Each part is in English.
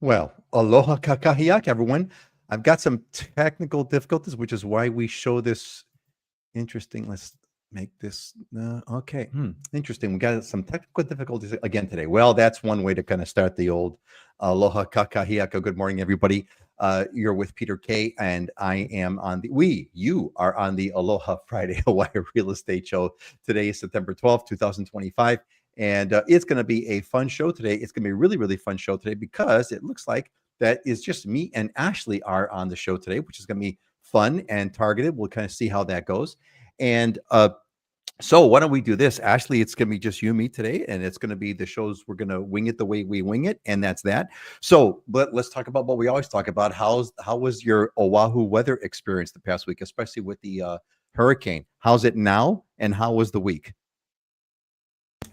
Well, aloha kakahiak, everyone. I've got some technical difficulties, which is why we show this interesting. Let's make this okay. Interesting. We got some technical difficulties again today. Well, that's one way to kind of start the old aloha kakahiaka. Good morning, everybody. You're with Peter K, and I am on you are on the Aloha Friday Hawaii Real Estate Show. Today is September 12th, 2025. And it's going to be a fun show today. It's going to be a really, really fun show today because it looks like that is just me and Ashley are on the show today, which is going to be fun and targeted. We'll kind of see how that goes. And so why don't we do this? Ashley, it's going to be just you and me today, and it's going to be the shows. We're going to wing it the way we wing it, and that's that. So let's talk about what we always talk about. How was your Oahu weather experience the past week, especially with the hurricane? How's it now, and how was the week?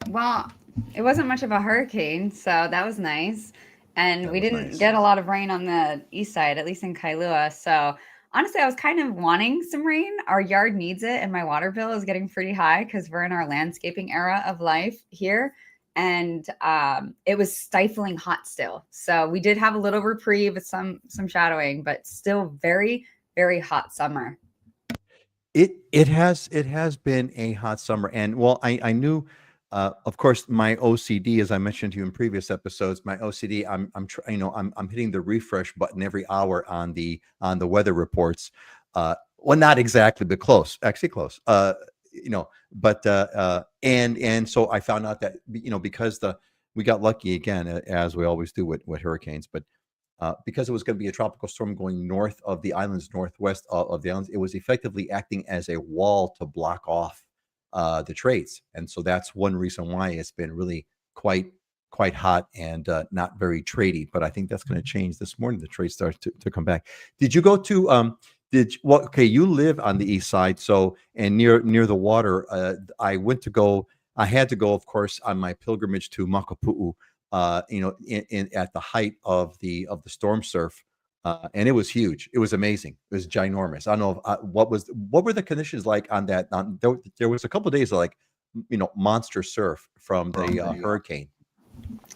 Well, it wasn't much of a hurricane, so that was nice. And we didn't get a lot of rain on the east side, at least in Kailua. So honestly, I was kind of wanting some rain. Our yard needs it, and my water bill is getting pretty high because we're in our landscaping era of life here. And it was stifling hot still. So we did have a little reprieve with some shadowing, but still very, very hot summer. It has been a hot summer, and well, I knew. Of course, my OCD, as I mentioned to you in previous episodes, my OCD, I'm hitting the refresh button every hour on the weather reports. Well, not exactly, but close, actually close. But and so I found out that because we got lucky again, as we always do with hurricanes, but because it was going to be a tropical storm going north of the islands, northwest of the islands, it was effectively acting as a wall to block off the trades, and so that's one reason why it's been really quite hot and not very tradey. But I think that's going to change this morning. The trade starts to come back. Did you go to okay, you live on the east side, so and near the water. I had to go, of course, on my pilgrimage to Makapu'u. In at the height of the storm surf. And it was huge. It was amazing. It was ginormous. I don't know what were the conditions like on that. There was a couple of days of monster surf from the hurricane.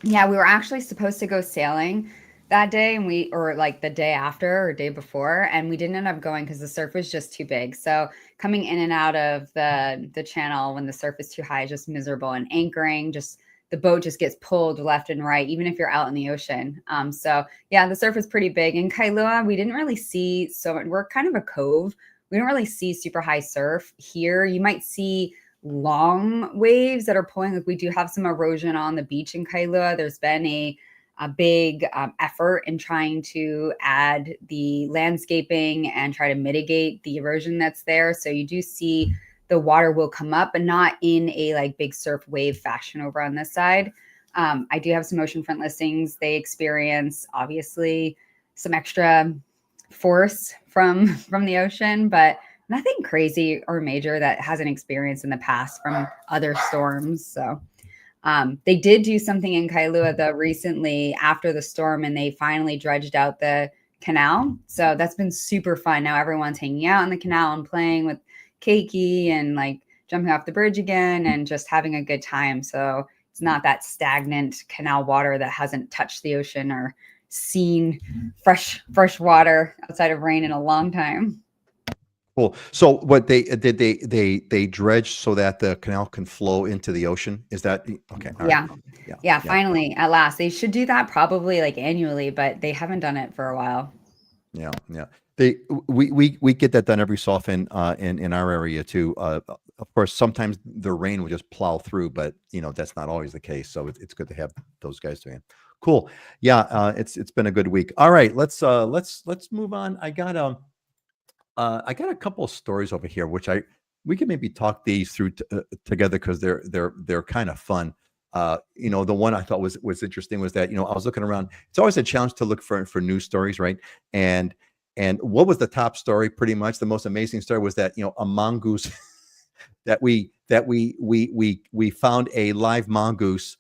Yeah, we were actually supposed to go sailing that day, and or like the day after or day before, and we didn't end up going because the surf was just too big. So coming in and out of the channel when the surf is too high is just miserable, and anchoring the boat just gets pulled left and right, even if you're out in the ocean. So yeah, the surf is pretty big. In Kailua, we didn't really see we're kind of a cove. We don't really see super high surf here. You might see long waves that are pulling. Like we do have some erosion on the beach in Kailua. There's been a big effort in trying to add the landscaping and try to mitigate the erosion that's there. So you do see the water will come up, but not in a big surf wave fashion over on this side. I do have some oceanfront listings. They experience obviously some extra force from the ocean, but nothing crazy or major that hasn't experienced in the past from other storms. So they did do something in Kailua though recently after the storm, and they finally dredged out the canal. So that's been super fun. Now everyone's hanging out in the canal and playing with keiki and jumping off the bridge again and just having a good time. So it's not that stagnant canal water that hasn't touched the ocean or seen fresh water outside of rain in a long time. Cool. So what they dredge so that the canal can flow into the ocean? Is that okay? Yeah. Right. Yeah. Finally, at last. They should do that probably annually, but they haven't done it for a while. Yeah. We get that done every so often in our area too. Of course, sometimes the rain will just plow through, but that's not always the case. So it's good to have those guys doing it. Cool. Yeah. It's been a good week. All right. Let's move on. I got a couple of stories over here, which we can maybe talk these through together because they're kind of fun. The one I thought was interesting was that I was looking around. It's always a challenge to look for news stories, right? And what was the top story? Pretty much the most amazing story was that a mongoose that we found a live mongoose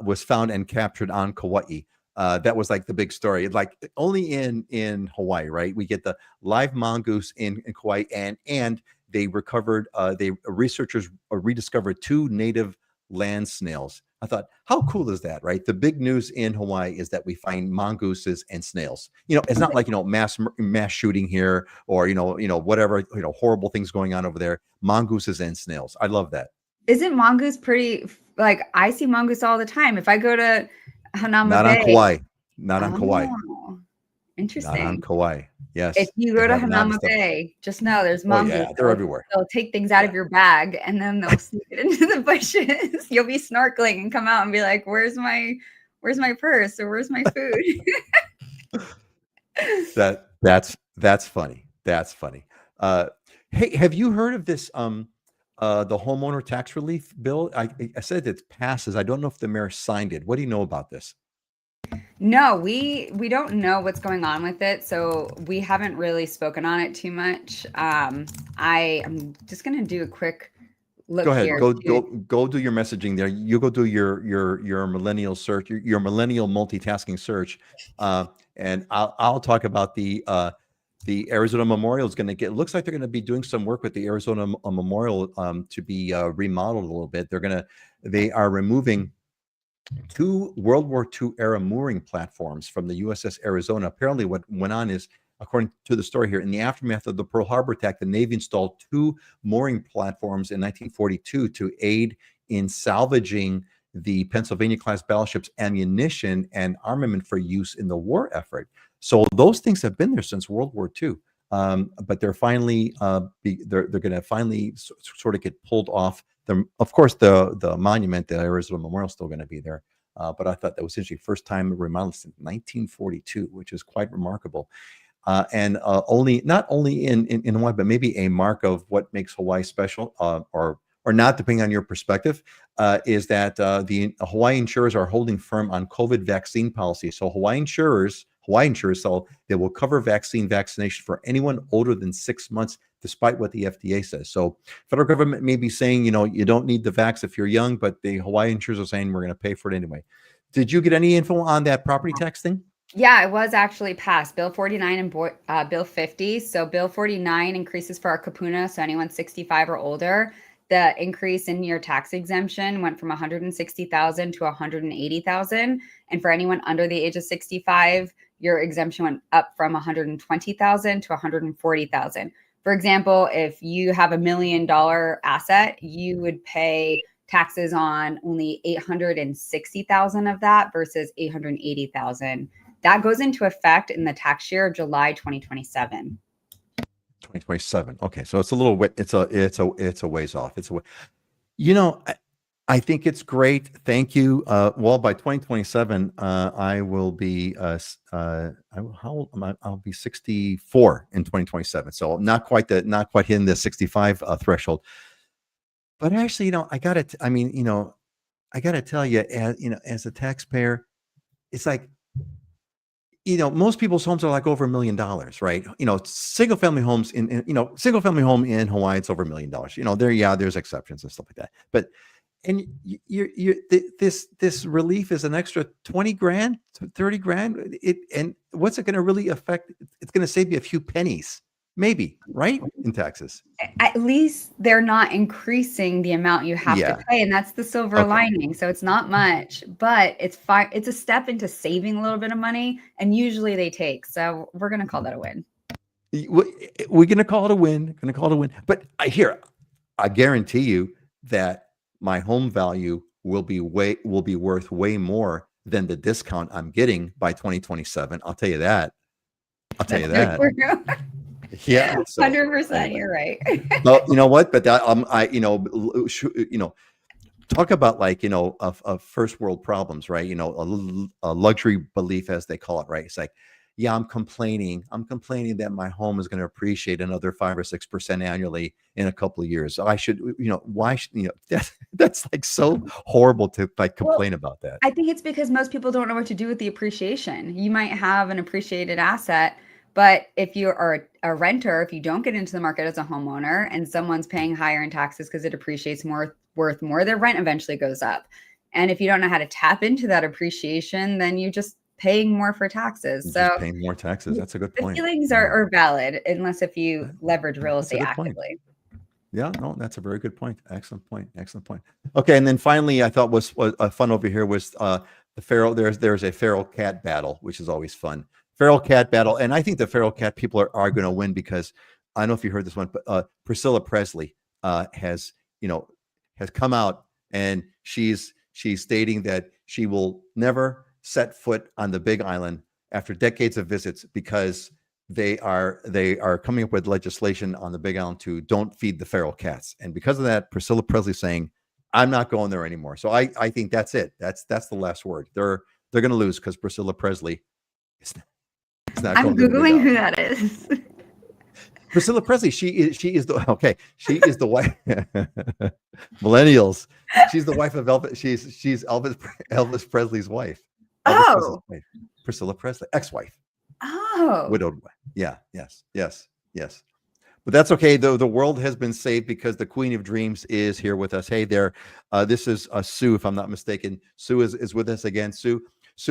was found and captured on Kauai. That was the big story. Only in Hawaii, right? We get the live mongoose in Kauai, and they recovered. Researchers rediscovered two native land snails. I thought, how cool is that, right? The big news in Hawaii is that we find mongooses and snails. It's not like, mass shooting here, or, whatever, horrible things going on over there. Mongooses and snails. I love that. Isn't mongoose pretty, like, I see mongoose all the time. If I go to Hanama Not on Bay. Kauai. Not on Kauai. Oh, Not on interesting. Kauai. Yes. If you They go to have not Hanama Bay, just know there's Oh mongoose. yeah, they're everywhere. They'll take things out Yeah. of your bag, and then they'll sneak it into the bushes. You'll be snorkeling and come out and be like, where's my purse, or where's my food? That's funny. That's funny. Hey, have you heard of this the homeowner tax relief bill? I said it passes. I don't know if the mayor signed it. What do you know about this? No, we don't know what's going on with it, so we haven't really spoken on it too much. I'm just gonna do a quick look Go ahead. here. Go do your messaging there. You go do your millennial search, your millennial multitasking search, and I'll talk about the Arizona Memorial is going to get. Looks like they're going to be doing some work with the Arizona Memorial to be remodeled a little bit. They are removing 2 World War II era mooring platforms from the USS Arizona. Apparently, what went on is, according to the story here, in the aftermath of the Pearl Harbor attack, the Navy installed 2 mooring platforms in 1942 to aid in salvaging the Pennsylvania-class battleship's ammunition and armament for use in the war effort. So those things have been there since World War II. But they're finally they're going to finally sort of get pulled off. Of course, the monument, the Arizona Memorial, is still going to be there. But I thought that was essentially first time remodeled since 1942, which is quite remarkable. And not only in Hawaii, but maybe a mark of what makes Hawaii special, or not, depending on your perspective, is that the Hawaii insurers are holding firm on COVID vaccine policy. So Hawaii insurers, so they will cover vaccination for anyone older than 6 months, despite what the FDA says. So federal government may be saying, you don't need the vax if you're young, but the Hawaii insurers are saying we're going to pay for it anyway. Did you get any info on that property tax thing? Yeah, it was actually passed. Bill 49 and Bill 50. So Bill 49 increases for our kapuna, so anyone 65 or older. The increase in your tax exemption went from 160,000 to 180,000, and for anyone under the age of 65, your exemption went up from 120,000 to 140,000. For example, if you have $1 million asset, you would pay taxes on only 860,000 of that versus 880,000. That goes into effect in the tax year of July 2027. 2027. Okay, so it's a little it's a ways off. I think it's great. Thank you. Well, by 2027, I will be how old am I? I'll be 64 in 2027. So not quite hitting the 65 threshold. But actually, I gotta tell you, as a taxpayer, it's like, most people's homes are like over $1 million, right? Single family homes single family home in Hawaii, it's over $1 million. There's exceptions and stuff like that. But this relief is an extra 20 grand to 30 grand. And what's it going to really affect? It's going to save you a few pennies, maybe, right? In taxes. At least they're not increasing the amount you have to pay, and that's the silver lining. So it's not much, but it's fine. It's a step into saving a little bit of money, and usually they take. So we're going to call that a win. We're going to call it a win. But I guarantee you that my home value will be worth way more than the discount I'm getting by 2027. I'll tell you that. Yeah, 100%. You're right. Well, you know what? But that talk about of first world problems, right? A luxury belief, as they call it, right? It's like, yeah, I'm complaining that my home is going to appreciate another 5 or 6% annually in a couple of years. So I should, why should, that's like so horrible to complain about that. I think it's because most people don't know what to do with the appreciation. You might have an appreciated asset, but if you are a renter, if you don't get into the market as a homeowner and someone's paying higher in taxes because it appreciates worth more, their rent eventually goes up. And if you don't know how to tap into that appreciation, then you just paying more for taxes. So paying more taxes. That's a good point. The feelings are valid, unless if you leverage real estate actively. Yeah, no, that's a very good point. Excellent point. Excellent point. Okay, and then finally, I thought was fun over here was the feral. There's a feral cat battle, which is always fun. Feral cat battle, and I think the feral cat people are going to win because I don't know if you heard this one, but Priscilla Presley has has come out and she's stating that she will never set foot on the Big Island after decades of visits because they are coming up with legislation on the Big Island to don't feed the feral cats, and because of that, Priscilla Presley saying, "I'm not going there anymore." So I think that's it. That's the last word. They're going to lose because Priscilla Presley is not I'm going to the Big Googling who Island. that is. Priscilla Presley, she's the wife. Millennials. She's the wife of Elvis. She's Elvis Presley's wife. Elvis Presley's Oh, wife. Priscilla Presley, ex-wife. oh, Widowed wife. Yeah, yes. But that's okay. The world has been saved because the Queen of Dreams is here with us. Hey there. This is Sue, if I'm not mistaken. Sue is with us again. Sue,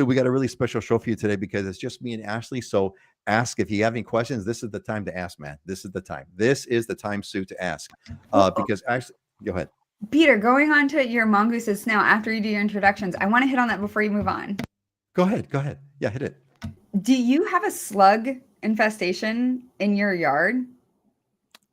we got a really special show for you today because it's just me and Ashley. So ask if you have any questions. This is the time to ask, man. This is the time. This is the time, Sue, to ask. Because actually, go ahead. Peter, going on to your mongooses now after you do your introductions, I want to hit on that before you move on. Go ahead. Yeah, hit it. Do you have a slug infestation in your yard?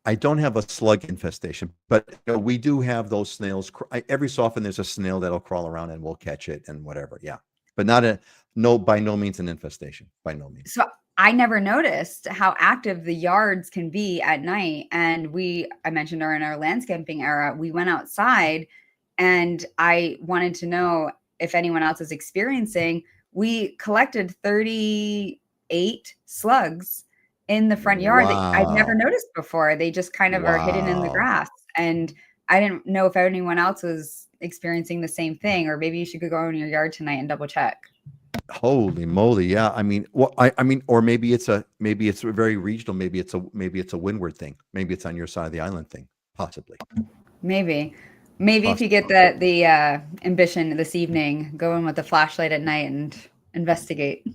I don't have a slug infestation, but we do have those snails. Every so often, there's a snail that'll crawl around and we'll catch it and whatever. Yeah, but by no means an infestation. By no means. So I never noticed how active the yards can be at night. And I mentioned in our landscaping era, we went outside and I wanted to know if anyone else is experiencing. We collected 38 slugs in the front yard that I'd never Wow. noticed before. They just kind of are hidden in the Wow. grass. And I didn't know if anyone else was experiencing the same thing, or maybe you should go in your yard tonight and double check. Holy moly. Yeah. I mean, or maybe it's very regional. Maybe it's a windward thing. Maybe it's on your side of the island thing. Possibly. Maybe if you get the ambition this evening, go in with the flashlight at night and investigate.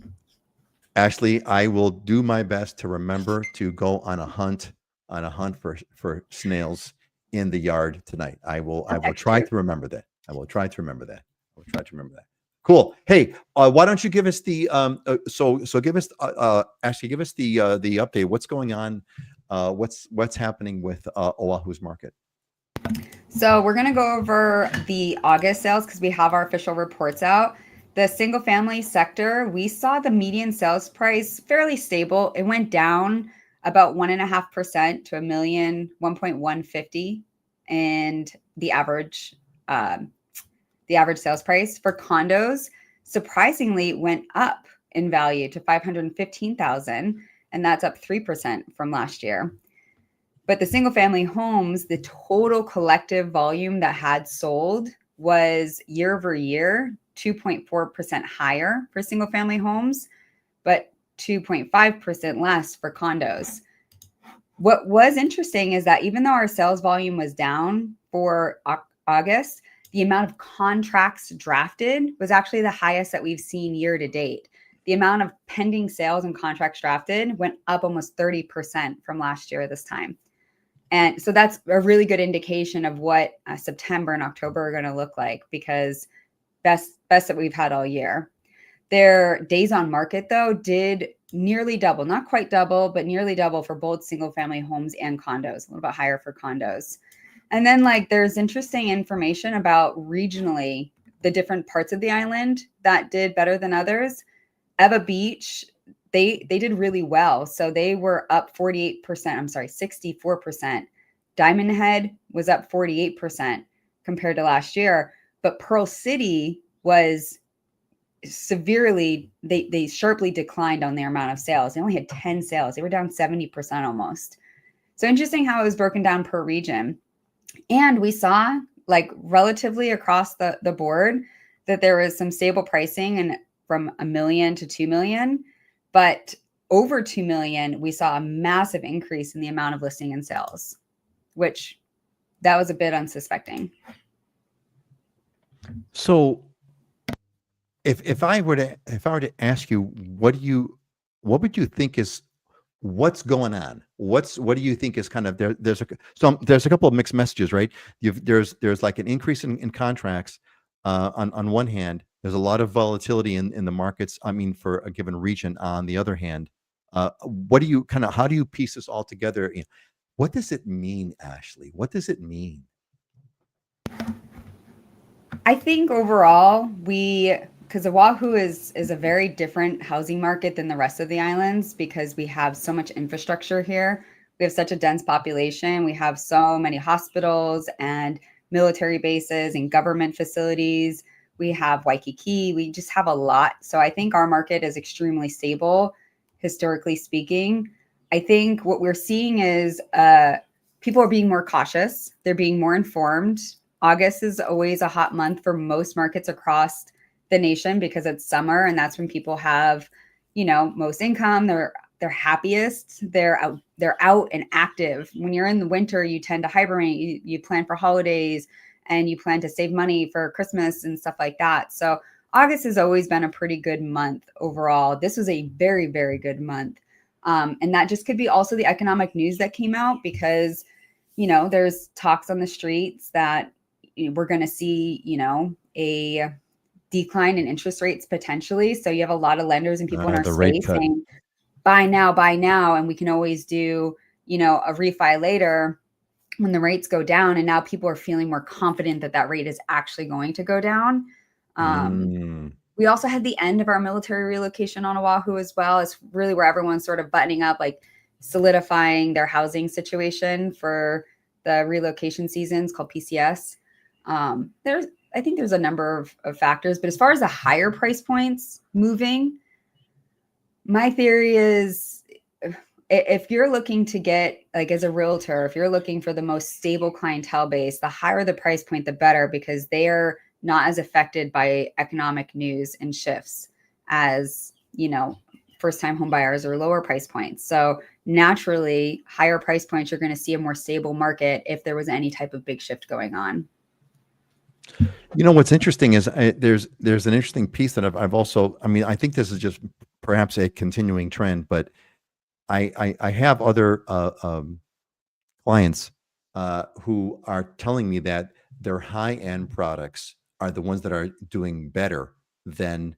Ashley, I will do my best to remember to go on a hunt for snails in the yard tonight. I will try to remember that. Cool. Hey, why don't you give us the give us Ashley, give us the update. What's going on? What's happening with Oahu's market? So we're going to go over the August sales because we have our official reports out. The single family sector, we saw the median sales price fairly stable. It went down about 1.5% to $1,150,000, and the average sales price for condos surprisingly went up in value to $515,000, and that's up 3% from last year. But the single family homes, the total collective volume that had sold was year over year 2.4% higher for single family homes, but 2.5% less for condos. What was interesting is that even though our sales volume was down for August, the amount of contracts drafted was actually the highest that we've seen year to date. The amount of pending sales and contracts drafted went up almost 30% from last year this time. And so that's a really good indication of what September and October are going to look like, because best that we've had all year. Their days on market, though, did nearly double, not quite double, but nearly double for both single family homes and condos, a little bit higher for condos. And then there's interesting information about regionally the different parts of the island that did better than others. Eva Beach, they did really well. So they were up 64%. Diamond Head was up 48% compared to last year. But Pearl City was severely, they sharply declined on their amount of sales. They only had 10 sales. They were down 70% almost. So interesting how it was broken down per region. And we saw relatively across the board that there was some stable pricing, and from $1 million to $2 million, but over $2 million, we saw a massive increase in the amount of listing and sales, which that was a bit unsuspecting. So if I were to ask you, what would you think is what's going on? What do you think is kind of there? There's a couple of mixed messages, right? There's like an increase in contracts. On one hand, there's a lot of volatility in the markets. I mean, for a given region. On the other hand, what do you how do you piece this all together? What does it mean, Ashley? What does it mean? I think overall because Oahu is a very different housing market than the rest of the islands because we have so much infrastructure here. We have such a dense population. We have so many hospitals and military bases and government facilities. We have Waikiki. We just have a lot. So I think our market is extremely stable, historically speaking. I think what we're seeing is people are being more cautious. They're being more informed. August is always a hot month for most markets across the nation because it's summer and that's when people have, most income. They're happiest. They're out and active. When you're in the winter, you tend to hibernate. You plan for holidays and you plan to save money for Christmas and stuff like that. So August has always been a pretty good month overall. This was a very, very good month. And that just could be also the economic news that came out because, there's talks on the streets that we're going to see, a decline in interest rates potentially. So you have a lot of lenders and people in our space saying, buy now. And we can always do, a refi later when the rates go down. And now people are feeling more confident that rate is actually going to go down. We also had the end of our military relocation on Oahu as well. It's really where everyone's sort of buttoning up, like solidifying their housing situation for the relocation seasons called PCS. I think there's a number of factors, but as far as the higher price points moving, my theory is if you're looking to get, like as a realtor, if you're looking for the most stable clientele base, the higher the price point, the better, because they are not as affected by economic news and shifts as, first-time home buyers or lower price points. So naturally, higher price points, you're going to see a more stable market if there was any type of big shift going on. What's interesting is there's an interesting piece that I've also, I think this is just perhaps a continuing trend, but I have other clients who are telling me that their high-end products are the ones that are doing better than,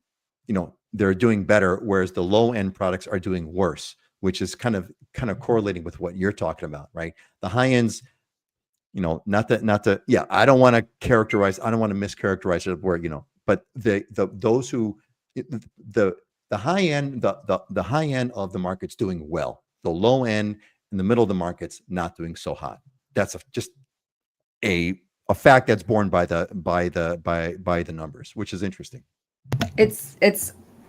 they're doing better, whereas the low-end products are doing worse, which is kind of correlating with what you're talking about, right? The high ends, not to, yeah, I don't want to mischaracterize it where, but those who, the high end, the high end of the market's doing well. The low end in the middle of the market's not doing so hot. That's just a fact that's borne by the numbers, which is interesting. It's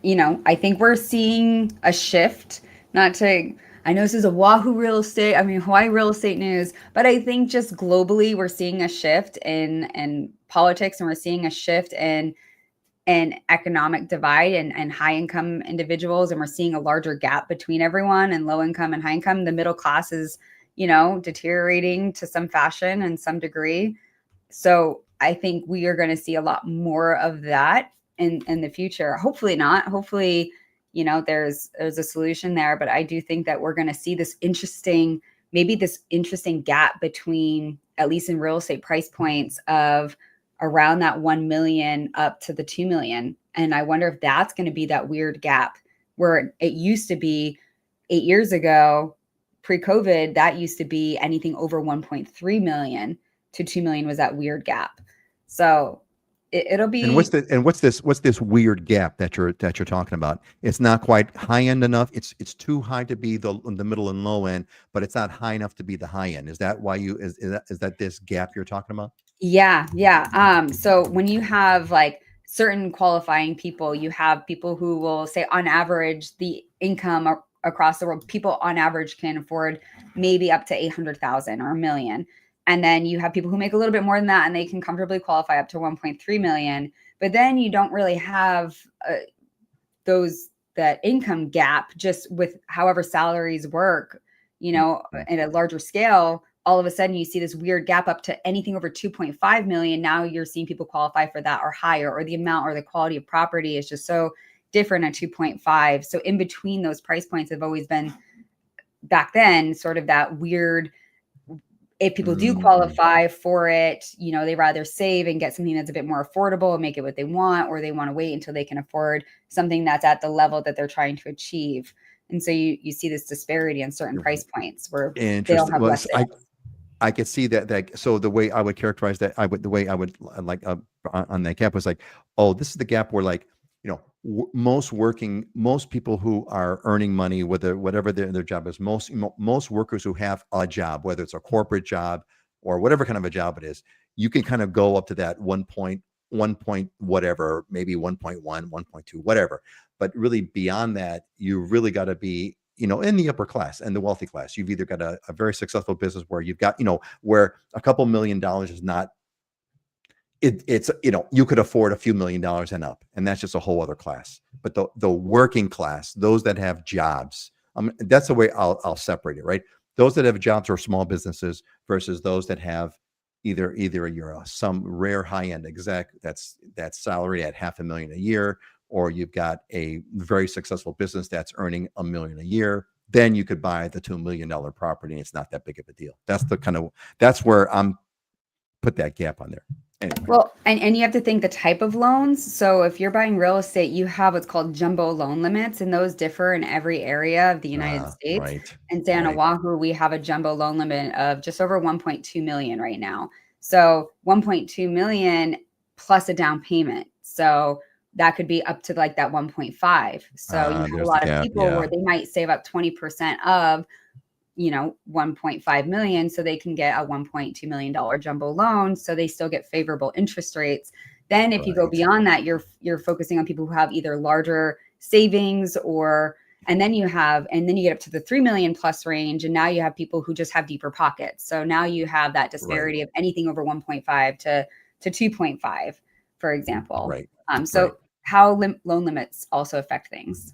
I think we're seeing a shift, I know this is Oahu real estate, Hawaii real estate news, but I think just globally we're seeing a shift in politics and we're seeing a shift in economic divide and high income individuals. And we're seeing a larger gap between everyone and low income and high income. The middle class is, deteriorating to some fashion and some degree. So I think we are going to see a lot more of that in the future. Hopefully not. Hopefully, there's a solution there, but I do think that we're going to see this interesting gap between, at least in real estate price points, of around that 1 million up to the 2 million. And I wonder if that's going to be that weird gap where it used to be 8 years ago, pre-COVID, that used to be anything over 1.3 million to 2 million was that weird gap. So it'll be. And what's this weird gap that you're talking about? It's not quite high end enough. It's too high to be the middle and low end, but it's not high enough to be the high end. Is that why is that this gap you're talking about? Yeah. So when you have like certain qualifying people, you have people who will say on average, the income across the world, people on average can afford maybe up to 800,000 or $1 million. And then you have people who make a little bit more than that and they can comfortably qualify up to 1.3 million. But then you don't really have that income gap just with however salaries work, at a larger scale. All of a sudden you see this weird gap up to anything over 2.5 million. Now you're seeing people qualify for that or higher, or the amount or the quality of property is just so different at 2.5. So in between those price points have always been back then, sort of that weird, if people do Mm-hmm. qualify for it, you know, they rather save and get something that's a bit more affordable and make it what they want, or they want to wait until they can afford something that's at the level that they're trying to achieve. And so you see this disparity in certain price points where they'll Interesting. have Well, less sales. I could see that. So the way I would characterize that, the way I would like on that gap was like, oh, this is the gap where like, most people who are earning money, whatever their job is, most workers who have a job, whether it's a corporate job or whatever kind of a job it is, you can kind of go up to that 1 point whatever, maybe 1.1, 1.2, whatever. But really beyond that, you really got to be, in the upper class and the wealthy class. You've either got a very successful business where you've got, where a couple $1,000,000 is not, it's, you could afford a few $1,000,000 and up, and that's just a whole other class. But the working class, those that have jobs, that's the way I'll separate it, right? Those that have jobs or small businesses versus those that have either you're some rare high-end exec that's salary at $500,000 a year, or you've got a very successful business that's earning $1 million a year. Then you could buy the $2 million property, and it's not that big of a deal. That's where I'm put that gap on there. Anyway. Well, and you have to think the type of loans. So if you're buying real estate, you have what's called jumbo loan limits, and those differ in every area of the United States. Right. And say on Oahu, we have a jumbo loan limit of just over 1.2 million right now. So 1.2 million plus a down payment. So that could be up to like that 1.5. So you have a lot of people where they might save up 20% of 1.5 million, so they can get a $1.2 million jumbo loan, so they still get favorable interest rates. Then if you go beyond that, you're focusing on people who have either larger savings and then you get up to the 3 million plus range, and now you have people who just have deeper pockets. So now you have that disparity of anything over 1.5 to 2.5, for example. How loan limits also affect things.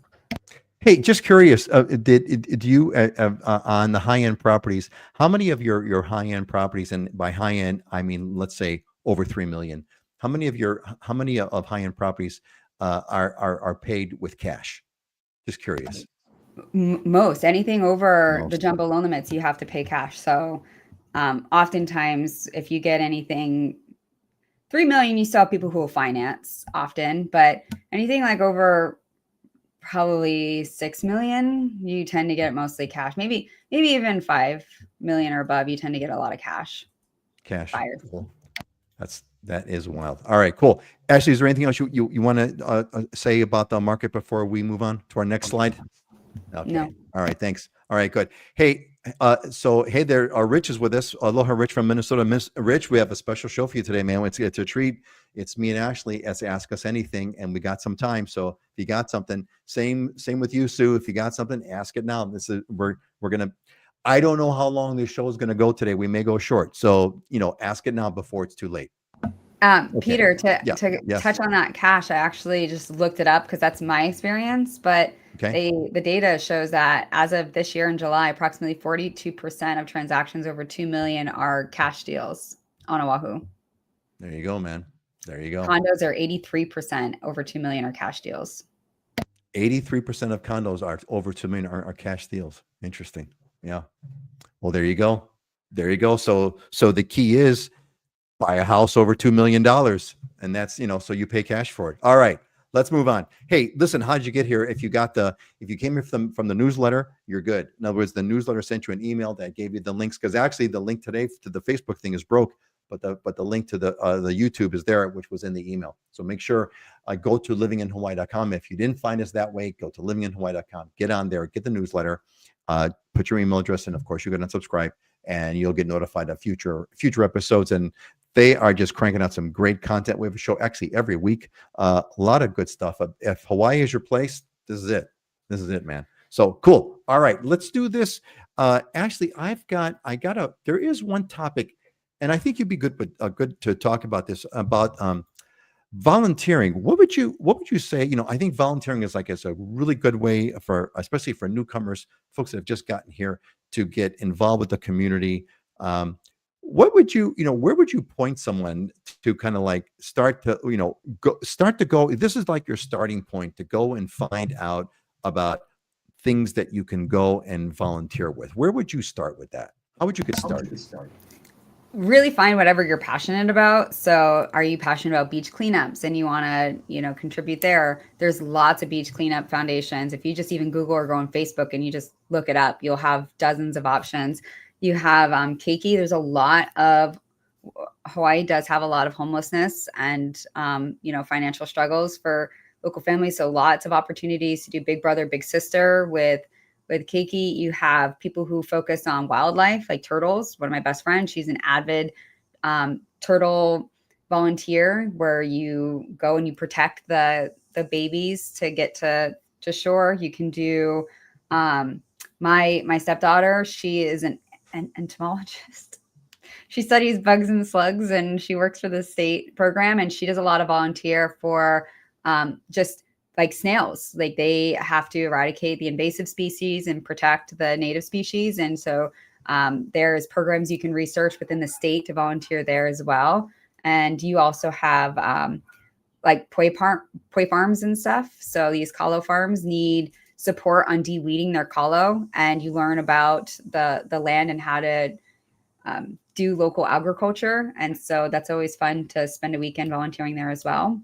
Hey, just curious, did you on the high-end properties, how many of your high-end properties, and by high-end, I mean, let's say over 3 million, how many of high-end properties are paid with cash? Just curious. Most. Anything over the jumbo loan limits, you have to pay cash. So oftentimes, if you get anything 3 million, you still have people who will finance often, but anything like over probably 6 million, you tend to get mostly cash. Maybe even 5 million or above, you tend to get a lot of cash. Cool. That is wild. All right, cool. Ashley, is there anything else you want to say about the market before we move on to our next slide? Okay. No. All right, thanks. All right, good. Hey, hey there, Rich is with us. Aloha, Rich from Minnesota. Rich, we have a special show for you today, man. It's a treat. It's me and Ashley as Ask Us Anything, and we got some time. So if you got something, same with you, Sue. If you got something, ask it now. We're gonna. I don't know how long this show is gonna go today. We may go short. So ask it now before it's too late. Peter, to touch on that cash, I actually just looked it up because that's my experience. But the data shows that as of this year in July, approximately 42% of transactions over 2 million are cash deals on Oahu. There you go, man. There you go. Condos are 83% over 2 million are cash deals. 83% of condos are over 2 million are cash deals. Interesting. Yeah. Well, there you go. There you go. So the key is buy a house over $2 million, and that's so you pay cash for it. All right, let's move on. Hey, listen, how'd you get here? If you came here from the newsletter, you're good. In other words, the newsletter sent you an email that gave you the links, because actually the link today to the Facebook thing is broke, but the link to the YouTube is there, which was in the email. So make sure go to livinginhawaii.com. If you didn't find us that way, go to livinginhawaii.com. Get on there, get the newsletter, put your email address in. Of course, you're going to subscribe, and you'll get notified of future episodes. And they are just cranking out some great content. We have a show actually every week. A lot of good stuff. If Hawaii is your place, this is it. This is it, man. So cool. All right, let's do this. Actually, there is one topic, and I think you'd be good to talk about this, about volunteering. What would you say? I think volunteering is a really good way especially for newcomers, folks that have just gotten here, to get involved with the community. What would where would you point someone to kind of start to go? This is like your starting point to go and find out about things that you can go and volunteer with. Where would you start with that? How would you get started? Really find whatever you're passionate about. So are you passionate about beach cleanups and you want to, contribute there? There's lots of beach cleanup foundations. If you just even Google or go on Facebook and you just look it up, you'll have dozens of options. You have Keiki. There's a lot of Hawaii does have a lot of homelessness and, financial struggles for local families. So lots of opportunities to do big brother, big sister with Keiki. You have people who focus on wildlife, like turtles. One of my best friends, she's an avid turtle volunteer, where you go and you protect the babies to get to shore. You can do my stepdaughter. She is an entomologist. She studies bugs and slugs, and she works for the state program. And she does a lot of volunteer for just like snails. Like they have to eradicate the invasive species and protect the native species. And so there's programs you can research within the state to volunteer there as well. And you also have like poi farms and stuff. So these kalo farms need support on de-weeding their kalo, and you learn about the land and how to do local agriculture. And so that's always fun to spend a weekend volunteering there as well.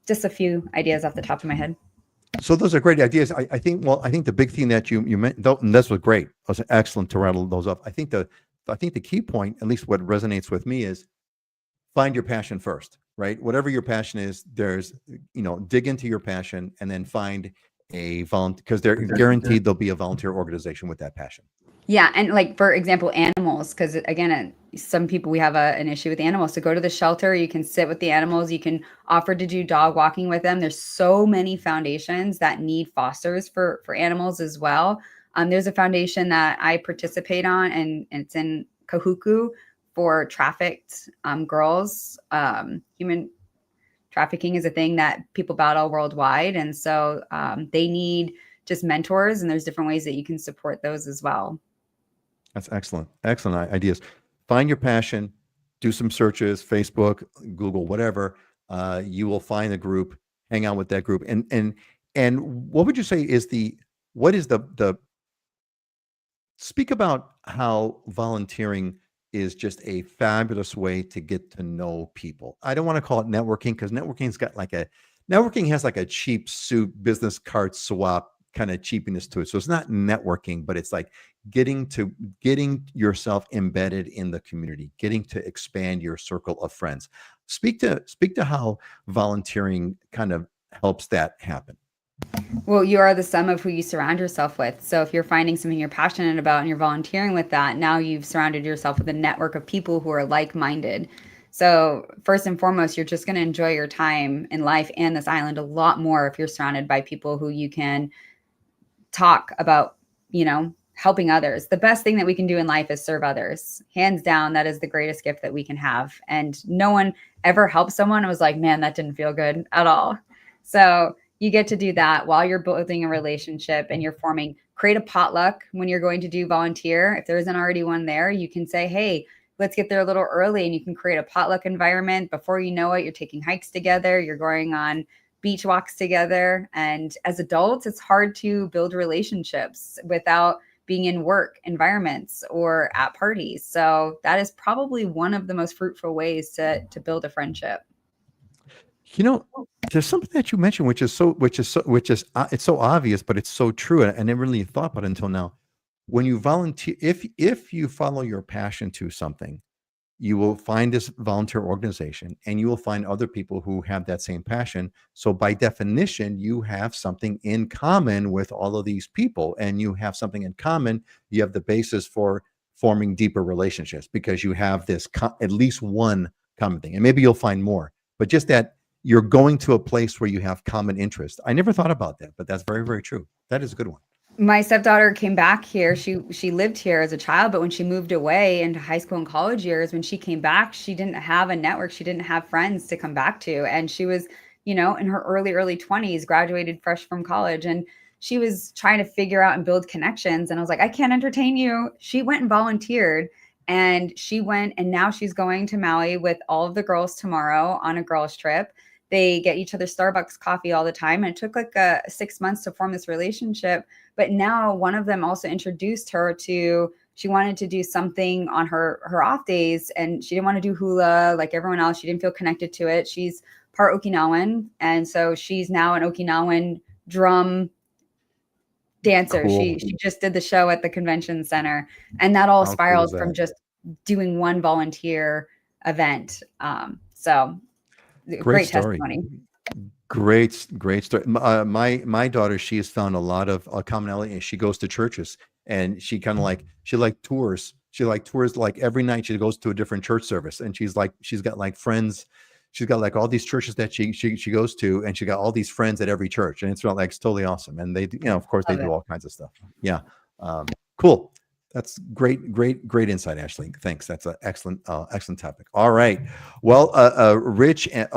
Just a few ideas off the top of my head. So those are great ideas. I think the big thing that you meant, and this was great. It was excellent to rattle those off. I think the key point, at least what resonates with me, is find your passion first, right? Whatever your passion is, dig into your passion and then find a volunteer, because they're guaranteed there'll be a volunteer organization with that passion. Yeah. And like, for example, animals, because again, some people, we have an issue with animals. So go to the shelter, you can sit with the animals, you can offer to do dog walking with them. There's so many foundations that need fosters for animals as well. There's a foundation that I participate on, and it's in Kahuku for trafficked girls. Human trafficking is a thing that people battle worldwide. And so they need just mentors, and there's different ways that you can support those as well. That's excellent. Excellent ideas. Find your passion, do some searches, Facebook, Google, whatever. You will find a group, hang out with that group. And what would you say is speak about how volunteering is just a fabulous way to get to know people. I don't want to call it networking, because networking has like a cheap suit business card swap kind of cheapness to it. So it's not networking, but it's like getting yourself embedded in the community, getting to expand your circle of friends. Speak to how volunteering kind of helps that happen. Well, you are the sum of who you surround yourself with. So if you're finding something you're passionate about and you're volunteering with that, now you've surrounded yourself with a network of people who are like-minded. So first and foremost, you're just going to enjoy your time in life and this island a lot more if you're surrounded by people who you can talk about, helping others. The best thing that we can do in life is serve others. Hands down, that is the greatest gift that we can have. And no one ever helped someone and was like, man, that didn't feel good at all. So you get to do that while you're building a relationship and you're create a potluck when you're going to do volunteer. If there isn't already one there, you can say, hey, let's get there a little early, and you can create a potluck environment. Before you know it, you're taking hikes together, you're going on beach walks together. And as adults, it's hard to build relationships without being in work environments or at parties. So that is probably one of the most fruitful ways to build a friendship. There's something that you mentioned, which is it's so obvious, but it's so true. I never really thought about it until now. When you volunteer, if you follow your passion to something, you will find this volunteer organization, and you will find other people who have that same passion. So by definition, you have something in common with all of these people, and you have something in common. You have the basis for forming deeper relationships, because you have this at least one common thing, and maybe you'll find more, but just that you're going to a place where you have common interest. I never thought about that, but that's very, very true. That is a good one. My stepdaughter came back here. She lived here as a child, but when she moved away into high school and college years, when she came back, she didn't have a network. She didn't have friends to come back to. And she was, in her early 20s, graduated fresh from college. And she was trying to figure out and build connections. And I was like, I can't entertain you. She went and volunteered, and now she's going to Maui with all of the girls tomorrow on a girls trip. They get each other Starbucks coffee all the time. And it took like 6 months to form this relationship. But now one of them also introduced her to, she wanted to do something on her off days, and she didn't want to do hula like everyone else. She didn't feel connected to it. She's part Okinawan. And so she's now an Okinawan drum dancer. Cool. She just did the show at the convention center, and that all How cool is spiraled from that? just doing one volunteer event. So Great great story. testimony. Great story. My daughter, she has found a lot of commonality. And she goes to churches, and she kind of like she like tours. She like tours like every night. She goes to a different church service, and she's got like friends. She's got like all these churches that she goes to, and she got all these friends at every church, and it's totally awesome. And they, of course, they Love do it. all kinds of stuff. Yeah, cool. That's great insight, Ashley. Thanks. That's an excellent topic. All right. Well, Rich and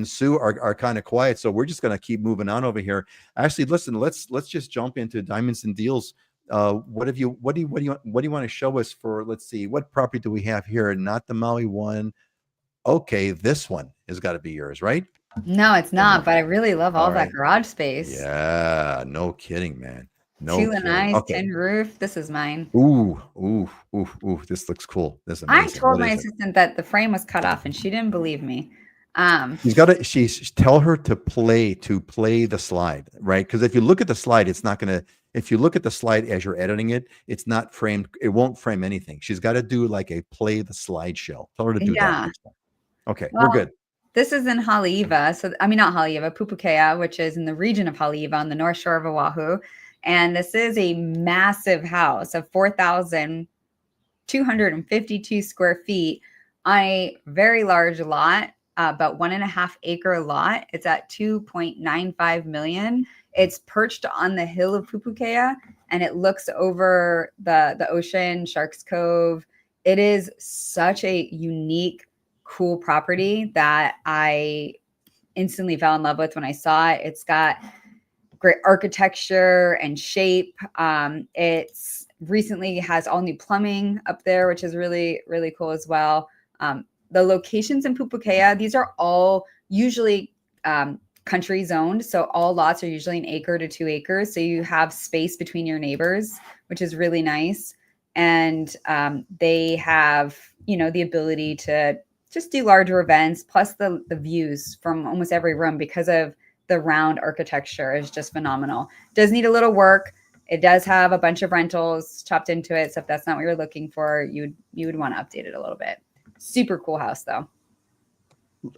Sue are kind of quiet, so we're just going to keep moving on over here. Ashley, listen, let's just jump into diamonds and deals. What do you want to show us for? Let's see, what property do we have here? Not the Maui one. Okay, this one has got to be yours, right? No, it's Or not, no? but I really love all All that right. garage space. Yeah, no kidding, man. No Two kidding. lanais, Okay. tin roof. This is mine. Ooh. This looks cool. This is I amazing. told What my is it? assistant that the frame was cut off, and she didn't believe me. She's tell her to play the slide, right? Because if you look at the slide, it's not gonna, if you look at the slide as you're editing it, it's not framed, it won't frame anything. She's got to do like a play the slideshow. Tell her to do that Yeah. next time. Okay, we're Well, good. this is in Haleiwa. So, I mean, not Haleiwa, Pupukea, which is in the region of Haleiwa on the north shore of Oahu. And this is a massive house of 4,252 square feet on a very large lot, about 1.5 acre lot. It's at 2.95 million. It's perched on the hill of Pupukea, and it looks over the ocean, Sharks Cove. It is such a unique, cool property that I instantly fell in love with when I saw it. It's got great architecture and shape. It's recently has all new plumbing up there, which is really, really cool as well. The locations in Pupukea, these are all usually country zoned. So all lots are usually 1 acre to 2 acres. So you have space between your neighbors, which is really nice. And they have, the ability to just do larger events, plus the views from almost every room because of the round architecture is just phenomenal. Does need a little work. It does have a bunch of rentals chopped into it. So if that's not what you're looking for, you would want to update it a little bit. Super cool house though.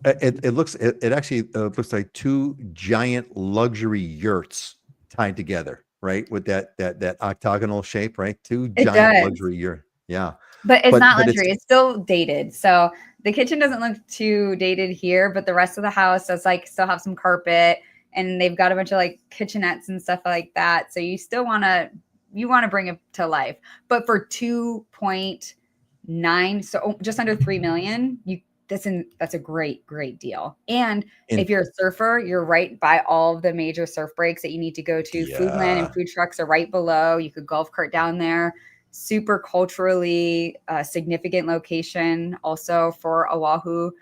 It actually looks like two giant luxury yurts tied together, right? With that octagonal shape, right? Two It giant does. luxury yurt. Yeah. But it's not But it's luxury. It's still dated. So the kitchen doesn't look too dated here, but the rest of the house does still have some carpet, and they've got a bunch of kitchenettes and stuff like that. So you still want to bring it to life. But for 2.9, so just under 3 million, that's a great deal. And in if you're a surfer, you're right by all of the major surf breaks that you need to go to. Foodland and yeah. food trucks are right below. You could golf cart down there. Super culturally significant location also for Oahu.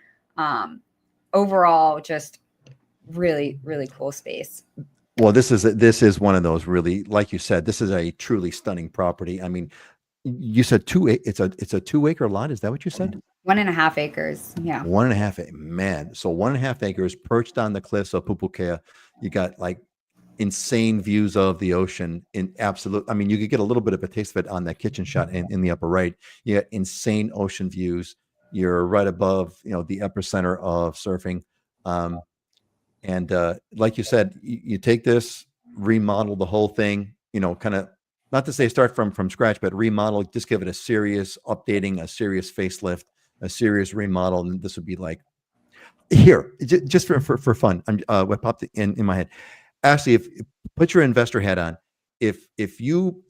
Overall, just really, really cool space. Well, this is one of those really, like you said, this is a truly stunning property. I mean, you said it's a 2 acre lot. Is that what you said? 1.5 acres. Yeah. 1.5 man. So 1.5 acres perched on the cliffs of Pupukea. You got like insane views of the ocean in absolute. I mean, you could get a little bit of a taste of it on that kitchen shot in the upper right. You get insane ocean views. You're right above, the epicenter of surfing. And like you said, you take this, remodel the whole thing, kind of, not to say start from scratch, but remodel, just give it a serious updating, a serious facelift, a serious remodel. And this would be like, here, just for fun. What popped in my head. Ashley, if put your investor hat on, if you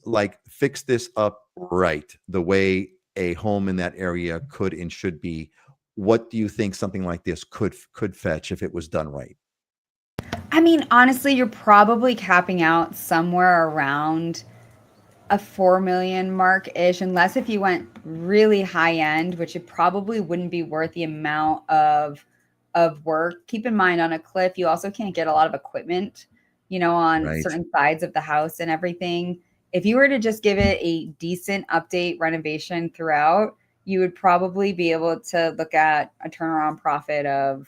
fix this up right, the way a home in that area could and should be, what do you think something like this could fetch if it was done right? I mean, honestly, you're probably capping out somewhere around a 4 million mark ish, unless if you went really high end, which it probably wouldn't be worth the amount of of work. Keep in mind, on a cliff, you also can't get a lot of equipment, on Right. certain sides of the house and everything. If you were to just give it a decent update renovation throughout, you would probably be able to look at a turnaround profit of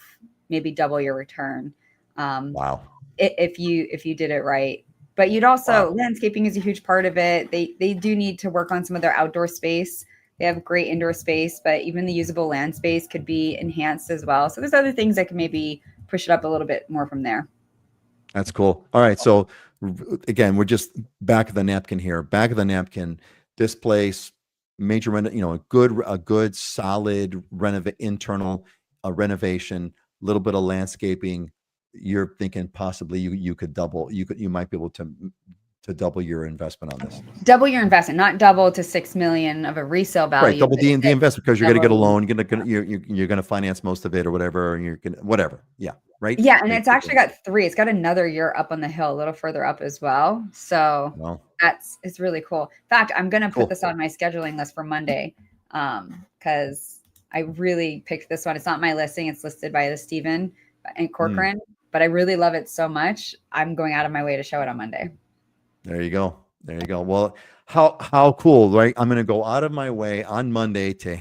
maybe double your return. Um, Wow. if you did it right. But you'd Wow. also, landscaping is a huge part of it. They do need to work on some of their outdoor space. They have great indoor space, but even the usable land space could be enhanced as well. So there's other things that can maybe push it up a little bit more from there. That's cool. All right. So again, we're just back of the napkin here. Back of the napkin. This place, major a good solid internal renovation, a little bit of landscaping. You're thinking possibly you could you might be able to double your investment on this. Double your investment, not double to 6 million of a resale Right, value, double but the investment because you're going to get a double. loan. You're going to finance most of it or whatever, and you're going to whatever. Yeah, right. Yeah, and it's actually got 3. It's got another year up on the hill, a little further up as well. So Well, it's really cool. In fact, I'm gonna put cool. this on my scheduling list for Monday, because I really picked this one. It's not my listing; it's listed by the Stephen and Mm. Corcoran, but I really love it so much. I'm going out of my way to show it on Monday. There you go. There you go. Well, how cool, right? I'm going to go out of my way on Monday to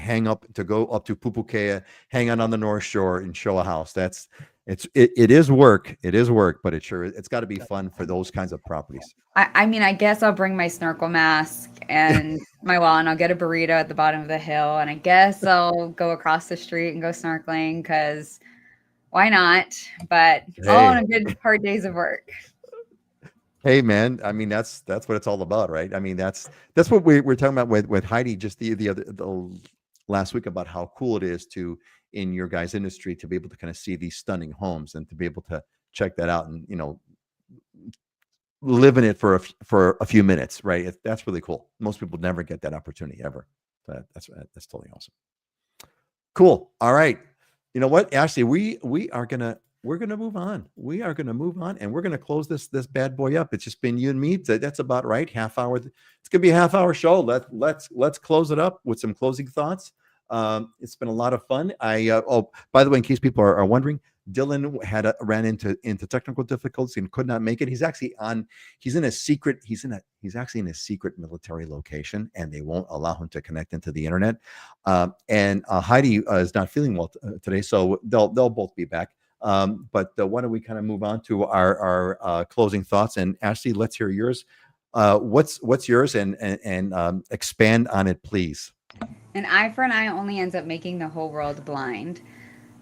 go up to Pupukea, hang out on the North Shore and show a house. It is work. It is work, but it's got to be fun for those kinds of properties. I mean, I guess I'll bring my snorkel mask and my wallet, and I'll get a burrito at the bottom of the hill, and I guess I'll go across the street and go snorkeling because why not? But all on Hey, a good hard days of work. hey, man. I mean, that's what it's all about, right? I mean, that's what we're talking about with Heidi just the last week about how cool it is in your guys' industry to be able to kind of see these stunning homes and to be able to check that out and live in it for a few minutes, right? That's really cool. Most people never get that opportunity ever. That's totally awesome. Cool. All right. You know what, Ashley, we're gonna move on. We are gonna move on, and we're gonna close this bad boy up. It's just been you and me. That's about right. Half hour. It's gonna be a half-hour show. Let's close it up with some closing thoughts. It's been a lot of fun. By the way, in case people are wondering, Dylan ran into technical difficulties and could not make it. He's actually he's actually in a secret military location, and they won't allow him to connect into the internet. And Heidi is not feeling well today, so they'll both be back. But why don't we kind of move on to our closing thoughts? And Ashley, let's hear yours. What's yours, and expand on it, please. An eye for an eye only ends up making the whole world blind.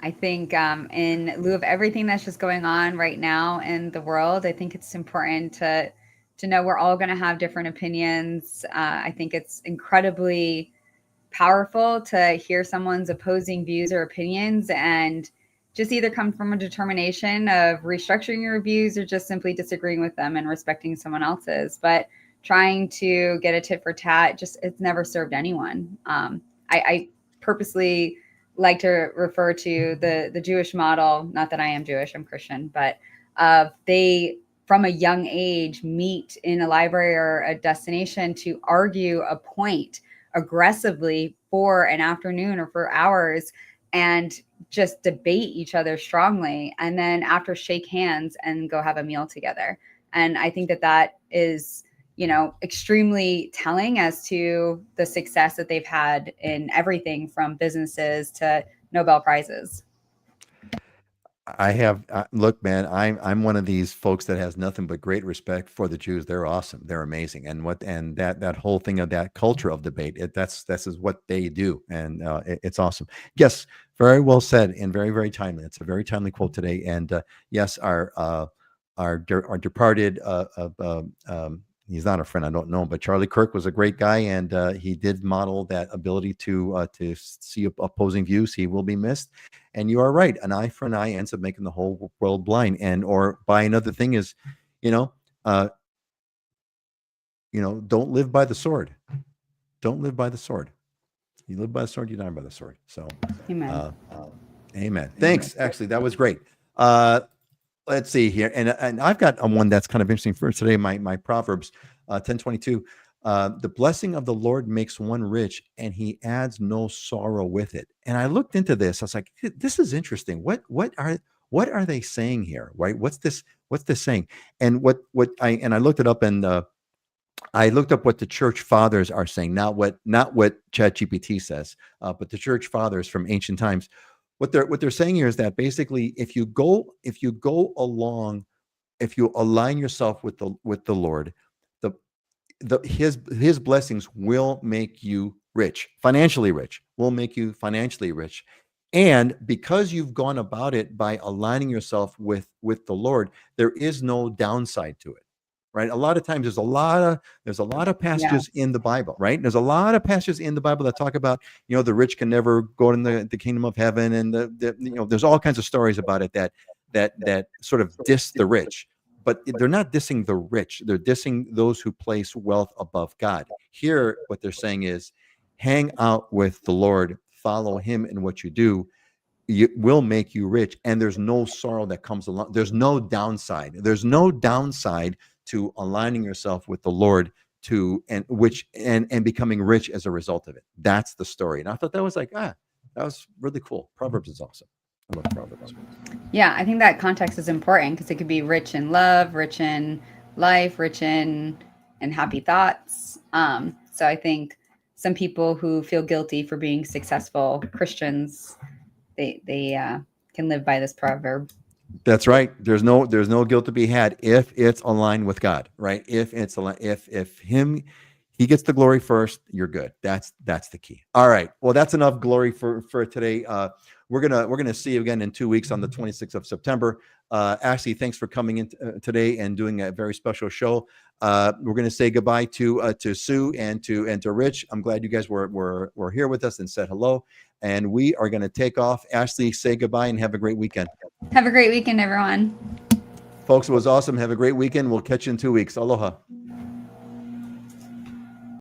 I think, in lieu of everything that's just going on right now in the world, I think it's important to know we're all going to have different opinions. I think it's incredibly powerful to hear someone's opposing views or opinions and just either come from a determination of restructuring your views or just simply disagreeing with them and respecting someone else's. But trying to get a tit for tat, it's never served anyone. I purposely like to refer to the Jewish model, not that I am Jewish, I'm Christian, but they from a young age meet in a library or a destination to argue a point aggressively for an afternoon or for hours and just debate each other strongly, and then after shake hands and go have a meal together. And I think that is extremely telling as to the success that they've had in everything from businesses to Nobel Prizes. I have look, man. I'm one of these folks that has nothing but great respect for the Jews. They're awesome. They're amazing, and that whole thing of that culture of debate. That's is what they do, and it's awesome. Yes, very well said, and very very timely. It's a very timely quote today. And yes, our departed he's not a friend, I don't know him, but Charlie Kirk was a great guy, and he did model that ability to see opposing views. He will be missed, and you are right. An eye for an eye ends up making the whole world blind. And or by another thing is, don't live by the sword. Don't live by the sword. You live by the sword, you die by the sword. So, Amen. Amen. Thanks. Actually, that was great. Let's see here, and I've got one that's kind of interesting for today. My Proverbs 10:22. The blessing of the Lord makes one rich, and he adds no sorrow with it. And I looked into this. I was like, this is interesting. What are they saying here? Right? What's this saying? And I looked it up, and I looked up what the church fathers are saying, not what ChatGPT says, but the church fathers from ancient times. What they're saying here is that basically, if you go along, if you align yourself with the Lord, the his blessings will make you rich, financially rich, will make you financially rich. And because you've gone about it by aligning yourself with the Lord, there is no downside to it. Right? A lot of times there's a lot of Yeah. passages in the Bible, right? There's a lot of passages in the Bible that talk about, the rich can never go in the kingdom of heaven, and there's all kinds of stories about it that sort of diss the rich. But they're not dissing the rich. They're dissing those who place wealth above God. Here, what they're saying is, hang out with the Lord, follow him in what you do. It will make you rich, and there's no sorrow that comes along. There's no downside. There's no downside to aligning yourself with the Lord and becoming rich as a result of it. That's the story. And I thought that was that was really cool. Proverbs is awesome. I love Proverbs. Yeah, I think that context is important because it could be rich in love, rich in life, rich in happy thoughts. So I think some people who feel guilty for being successful Christians, they can live by this proverb. That's right. There's no guilt to be had if it's aligned with God, right? If he gets the glory first, you're good. That's the key. All right. Well, that's enough glory for today. We're gonna see you again in 2 weeks on the 26th of September. Ashley, thanks for coming in today and doing a very special show. We're gonna say goodbye to Sue and to Rich. I'm glad you guys were here with us and said hello. And we are gonna take off. Ashley, say goodbye and have a great weekend. Have a great weekend, everyone. Folks, it was awesome. Have a great weekend. We'll catch you in 2 weeks. Aloha.